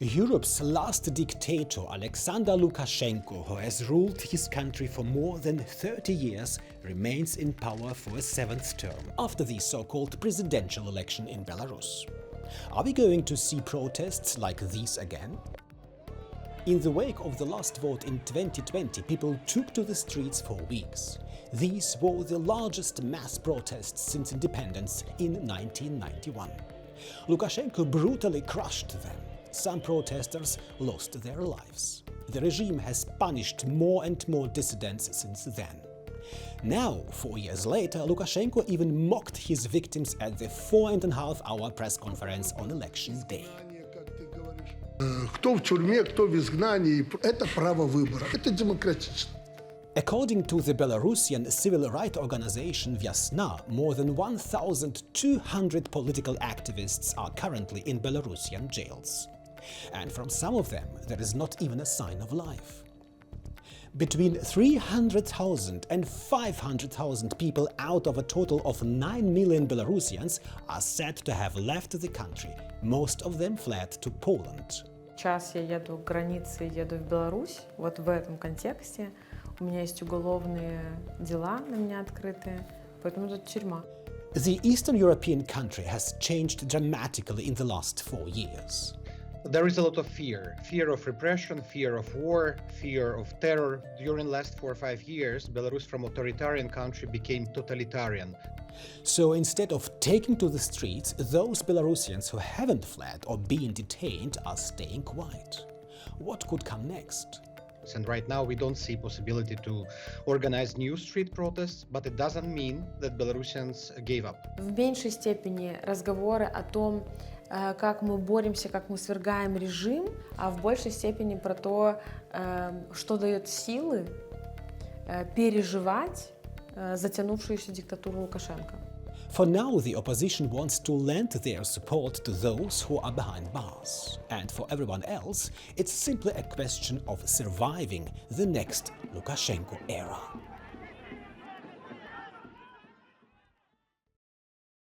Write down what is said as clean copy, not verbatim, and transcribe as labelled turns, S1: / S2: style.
S1: Europe's last dictator, Alexander Lukashenko, who has ruled his country for more than 30 years, remains in power for a seventh term after the so-called presidential election in Belarus. Are we going to see protests like these again? In the wake of the last vote in 2020, people took to the streets for weeks. These were the largest mass protests since independence in 1991. Lukashenko brutally crushed them. Some protesters lost their lives. The regime has punished more and more dissidents since then. Now, 4 years later, Lukashenko even mocked his victims at the 4.5-hour press conference on election day.
S2: Кто в тюрьме, кто в изгнании – это право выбора, это демократично.
S1: According to the Belarusian civil rights organization Vyasna, more than 1,200 political activists are currently in Belarusian jails. And from some of them, there is not even a sign of life. Between 300,000 and 500,000 people out of a total of 9 million Belarusians are said to have left the country. Most of them fled to Poland.
S3: Сейчас я еду к границе, еду в Беларусь. Вот в этом контексте у меня есть уголовные дела на меня открытые, поэтому тут тюрьма.
S1: The Eastern European country has changed dramatically in the last 4 years.
S4: There is a lot of fear of repression, fear of war, fear of terror. During the last 4 or 5 years, Belarus from authoritarian country became totalitarian.
S1: So instead of taking to the streets, those Belarusians who haven't fled or been detained are staying quiet. What could come next?
S4: And right now we don't see possibility to organize new street protests, but it doesn't mean that Belarusians gave up.
S3: В меньшей степени разговоры о том, как мы боремся, как мы свергаем режим, а в большей степени про то, что дает силы переживать затянувшуюся диктатуру Лукашенко.
S1: For now, the opposition wants to lend their support to those who are behind bars. And for everyone else, it's simply a question of surviving the next Lukashenko era.